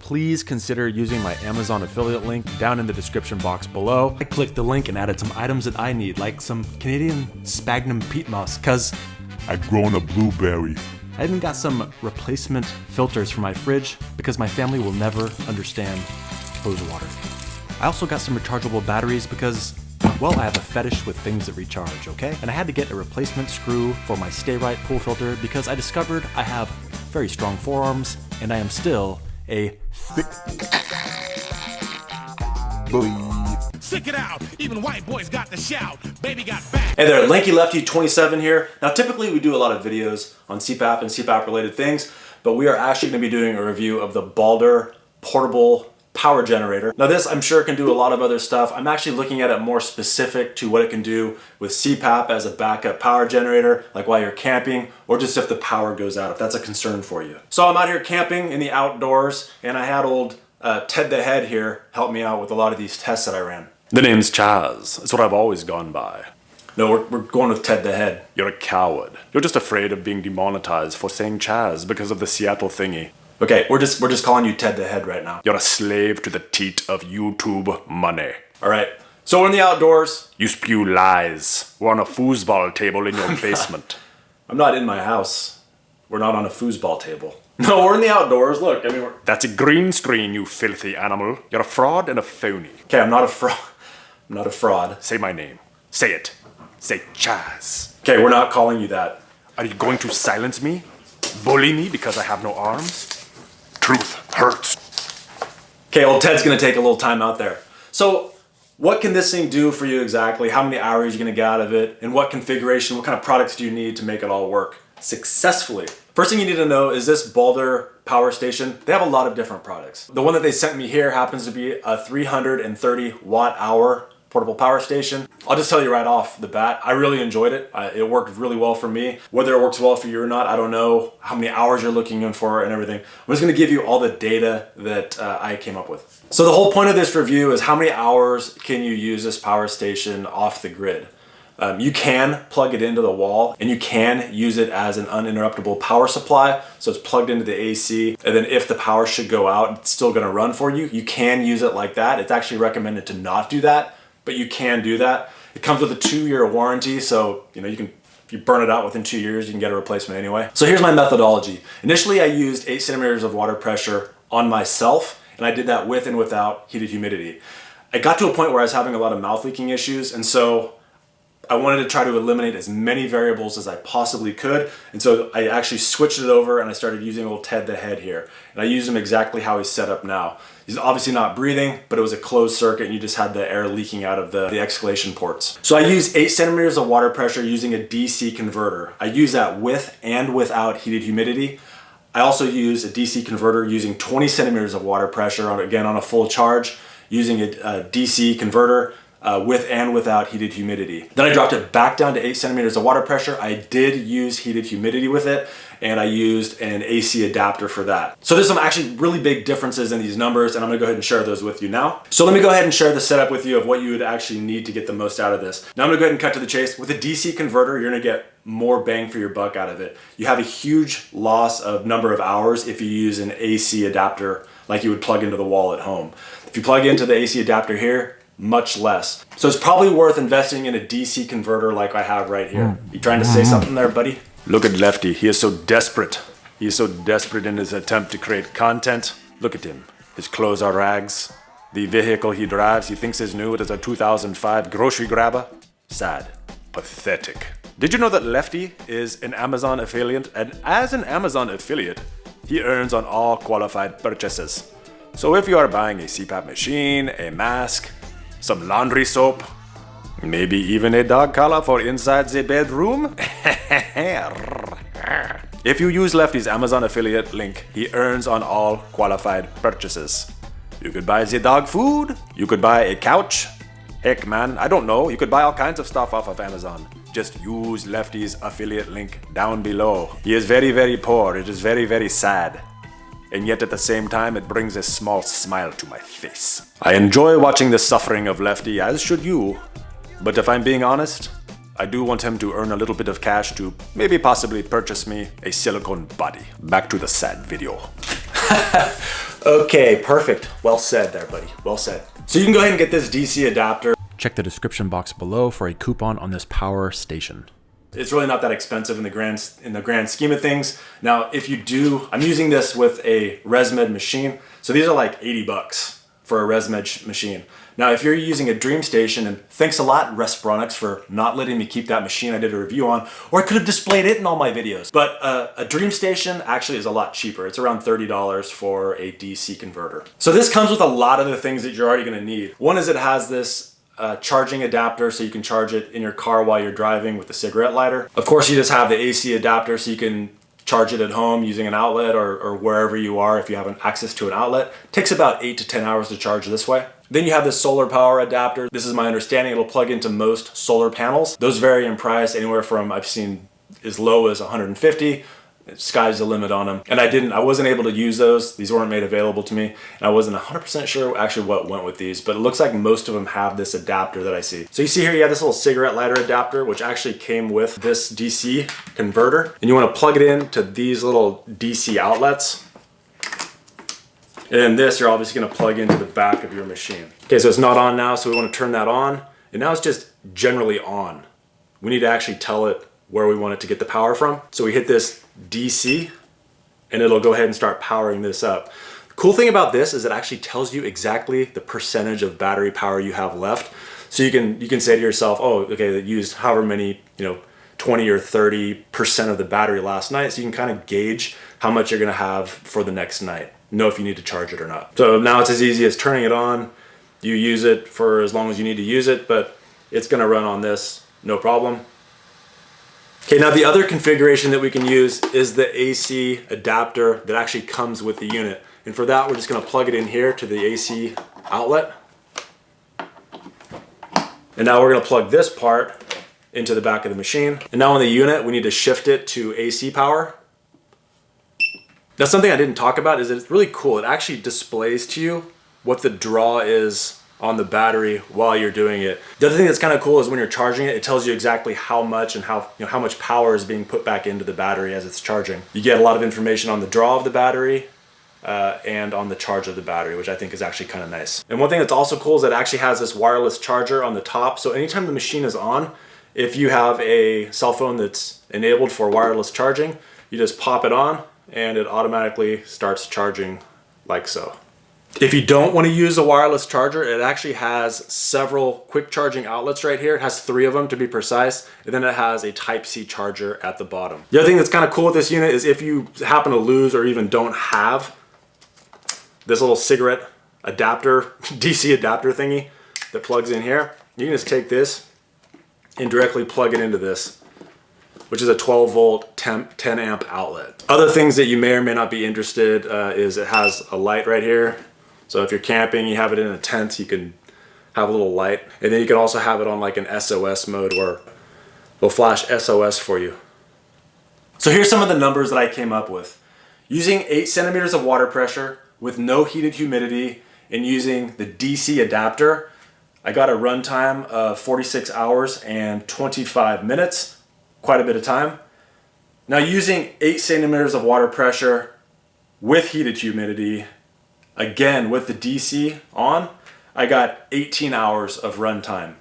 please consider using my Amazon affiliate link down in the description box below. I clicked the link and added some items that I need, like some Canadian sphagnum peat moss, cause I've grown a blueberry. I even got some replacement filters for my fridge because my family will never understand hose water. I also got some rechargeable batteries because, well, I have a fetish with things that recharge, okay? And I had to get a replacement screw for my Stay Right pool filter because I discovered I have very strong forearms and I am still a thick boy. Sick it out, even white boys got the shout. Baby got back. Hey there, Lanky Lefty 27 here. Now typically we do a lot of videos on CPAP and CPAP related things, but we are actually going to be doing a review of the Baldr portable power generator. Now this, I'm sure, can do a lot of other stuff. I'm actually looking at it more specific to what it can do with CPAP as a backup power generator, like while you're camping, or just if the power goes out, if that's a concern for you. So I'm out here camping in the outdoors, and I had old Ted the Head here help me out with a lot of these tests that I ran. The name's Chaz. It's what I've always gone by. No, we're going with Ted the Head. You're a coward. You're just afraid of being demonetized for saying Chaz because of the Seattle thingy. Okay, we're just calling you Ted the Head right now. You're a slave to the teat of YouTube money. All right, so we're in the outdoors. You spew lies. We're on a foosball table in your basement. I'm not in my house. We're not on a foosball table. No, we're in the outdoors. Look, I mean, that's a green screen, you filthy animal. You're a fraud and a phony. Okay, I'm not a fraud. I'm not a fraud. Say my name. Say it. Say Chaz. Okay, we're not calling you that. Are you going to silence me? Bully me because I have no arms? Truth hurts. Okay, old Ted's gonna take a little time out there. So, what can this thing do for you exactly? How many hours are you gonna get out of it? In what configuration? What kind of products do you need to make it all work successfully? First thing you need to know is this Baldr power station. They have a lot of different products. The one that they sent me here happens to be a 330 watt hour portable power station. I'll just tell you right off the bat, I really enjoyed it. It worked really well for me. Whether it works well for you or not, I don't know how many hours you're looking in for and everything. I'm just gonna give you all the data that I came up with. So the whole point of this review is how many hours can you use this power station off the grid? You can plug it into the wall and you can use it as an uninterruptible power supply. So it's plugged into the AC, and then if the power should go out, it's still gonna run for you. You can use it like that. It's actually recommended to not do that, but you can do that. It comes with a 2-year warranty, so you know if you burn it out within 2 years, you can get a replacement anyway. So here's my methodology. Initially, I used 8 centimeters of water pressure on myself, and I did that with and without heated humidity. I got to a point where I was having a lot of mouth leaking issues, and so I wanted to try to eliminate as many variables as I possibly could, and so I actually switched it over and I started using old Ted the Head here. And I used him exactly how he's set up now. He's obviously not breathing, but it was a closed circuit and you just had the air leaking out of the exhalation ports. So I use 8 centimeters of water pressure using a DC converter. I use that with and without heated humidity. I also use a DC converter using 20 centimeters of water pressure, again on a full charge, using a DC converter with and without heated humidity. Then I dropped it back down to 8 centimeters of water pressure. I did use heated humidity with it, and I used an AC adapter for that. So there's some actually really big differences in these numbers, and I'm gonna go ahead and share those with you now. So let me go ahead and share the setup with you of what you would actually need to get the most out of this. Now I'm gonna go ahead and cut to the chase. With a DC converter, you're gonna get more bang for your buck out of it. You have a huge loss of number of hours if you use an AC adapter like you would plug into the wall at home. If you plug into the AC adapter here, much less. So it's probably worth investing in a DC converter like I have right here. You trying to say something there, buddy? Look at Lefty, he is so desperate. He is so desperate in his attempt to create content. Look at him, his clothes are rags. The vehicle he drives, he thinks is new. It is a 2005 grocery grabber. Sad, pathetic. Did you know that Lefty is an Amazon affiliate? And as an Amazon affiliate, he earns on all qualified purchases. So if you are buying a CPAP machine, a mask, some laundry soap, maybe even a dog collar for inside the bedroom. If you use Lefty's Amazon affiliate link, he earns on all qualified purchases. You could buy the dog food, you could buy a couch. Heck man, I don't know, you could buy all kinds of stuff off of Amazon. Just use Lefty's affiliate link down below. He is very, very poor. It is very, very sad. And yet at the same time, it brings a small smile to my face. I enjoy watching the suffering of Lefty, as should you. But if I'm being honest, I do want him to earn a little bit of cash to maybe possibly purchase me a silicone body. Back to the sad video. Okay, perfect. Well said there, buddy. Well said. So you can go ahead and get this DC adapter. Check the description box below for a coupon on this power station. It's really not that expensive in the grand scheme of things. Now, if you do, I'm using this with a ResMed machine. So these are like 80 bucks for a ResMed machine. Now, if you're using a Dream Station, and thanks a lot, Respironics, for not letting me keep that machine I did a review on, or I could have displayed it in all my videos. But a Dream Station actually is a lot cheaper. It's around $30 for a DC converter. So this comes with a lot of the things that you're already gonna need. One is it has this charging adapter, so you can charge it in your car while you're driving with the cigarette lighter. Of course, you just have the AC adapter, so you can charge it at home using an outlet or wherever you are if you have access to an outlet. It takes about 8 to 10 hours to charge this way. Then you have this solar power adapter. This is my understanding. It'll plug into most solar panels. Those vary in price anywhere from, I've seen as low as 150. Sky's the limit on them. And I wasn't able to use those. These weren't made available to me. And I wasn't 100% sure actually what went with these, but it looks like most of them have this adapter that I see. So you see here, you have this little cigarette lighter adapter, which actually came with this DC converter. And you want to plug it into these little DC outlets. And then this, you're obviously going to plug into the back of your machine. Okay, so it's not on now, so we want to turn that on. And now it's just generally on. We need to actually tell it where we want it to get the power from. So we hit this DC and it'll go ahead and start powering this up. The cool thing about this is it actually tells you exactly the percentage of battery power you have left. So you can say to yourself, oh, okay, it used however many, 20 or 30% of the battery last night. So you can kind of gauge how much you're gonna have for the next night. Know if you need to charge it or not. So now it's as easy as turning it on. You use it for as long as you need to use it, but it's gonna run on this, no problem. Okay, now the other configuration that we can use is the AC adapter that actually comes with the unit. And for that, we're just gonna plug it in here to the AC outlet. And now we're gonna plug this part into the back of the machine. And now on the unit, we need to shift it to AC power. That's something I didn't talk about, is that it's really cool. It actually displays to you what the draw is on the battery while you're doing it. The other thing that's kind of cool is when you're charging it, it tells you exactly how much and how much power is being put back into the battery as it's charging. You get a lot of information on the draw of the battery and on the charge of the battery, which I think is actually kind of nice. And one thing that's also cool is that it actually has this wireless charger on the top. So anytime the machine is on, if you have a cell phone that's enabled for wireless charging, you just pop it on and it automatically starts charging like so. If you don't want to use a wireless charger, it actually has several quick charging outlets right here. It has 3 of them to be precise, and then it has a Type-C charger at the bottom. The other thing that's kind of cool with this unit is if you happen to lose or even don't have this little cigarette adapter, DC adapter thingy that plugs in here, you can just take this and directly plug it into this, which is a 12 volt 10 amp outlet. Other things that you may or may not be interested is it has a light right here. So if you're camping, you have it in a tent, you can have a little light. And then you can also have it on like an SOS mode where it'll flash SOS for you. So here's some of the numbers that I came up with. Using 8 centimeters of water pressure with no heated humidity and using the DC adapter, I got a runtime of 46 hours and 25 minutes, quite a bit of time. Now using 8 centimeters of water pressure with heated humidity, again with the DC on, I got 18 hours of runtime.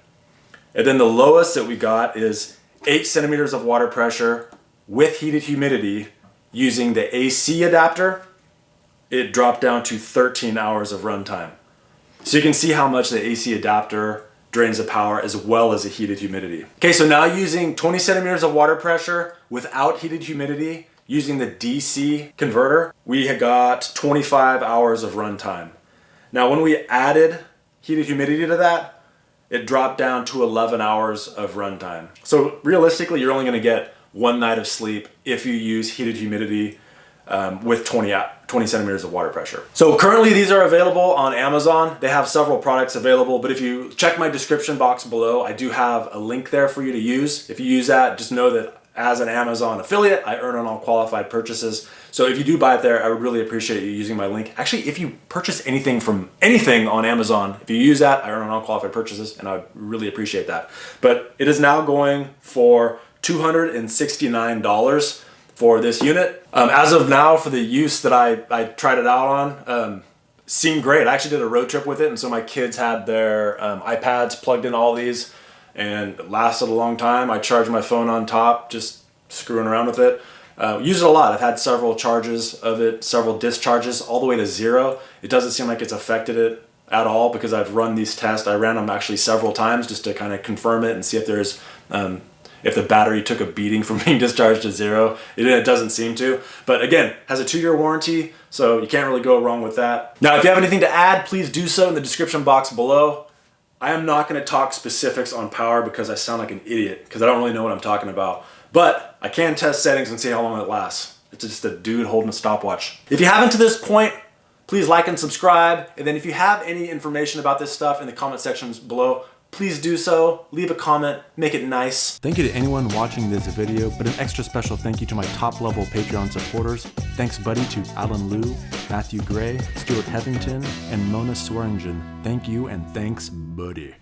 And then the lowest that we got is 8 centimeters of water pressure with heated humidity using the AC adapter. It dropped down to 13 hours of runtime. So you can see how much the AC adapter drains the power as well as the heated humidity. Okay, so now using 20 centimeters of water pressure without heated humidity, using the DC converter, we had got 25 hours of runtime. Now when we added heated humidity to that, it dropped down to 11 hours of runtime. So realistically, you're only gonna get 1 night of sleep if you use heated humidity with 20 centimeters of water pressure. So currently these are available on Amazon. They have several products available, but if you check my description box below, I do have a link there for you to use. If you use that, just know that as an Amazon affiliate, I earn on all qualified purchases. So if you do buy it there, I would really appreciate you using my link. Actually, if you purchase anything from anything on Amazon, if you use that, I earn on all qualified purchases, and I really appreciate that. But it is now going for $269 for this unit. As of now, for the use that I tried it out on, seemed great. I actually did a road trip with it, and so my kids had their iPads plugged in all these, and it lasted a long time. I charged my phone on top, just screwing around with it. Use it a lot. I've had several charges of it, several discharges, all the way to 0. It doesn't seem like it's affected it at all because I've run these tests. I ran them actually several times just to kind of confirm it and see if there's if the battery took a beating from being discharged to 0. It doesn't seem to. But again, has a 2-year warranty, so you can't really go wrong with that. Now, if you have anything to add, please do so in the description box below. I am not going to talk specifics on power because I sound like an idiot because I don't really know what I'm talking about. But I can test settings and see how long it lasts. It's just a dude holding a stopwatch. If you haven't to this point, please like and subscribe. And then if you have any information about this stuff in the comment sections below, please do so. Leave a comment, make it nice. Thank you to anyone watching this video, but an extra special thank you to my top level Patreon supporters. Thanks buddy to Alan Liu, Matthew Gray, Stuart Hevington, and Mona Swearingen. Thank you and thanks buddy.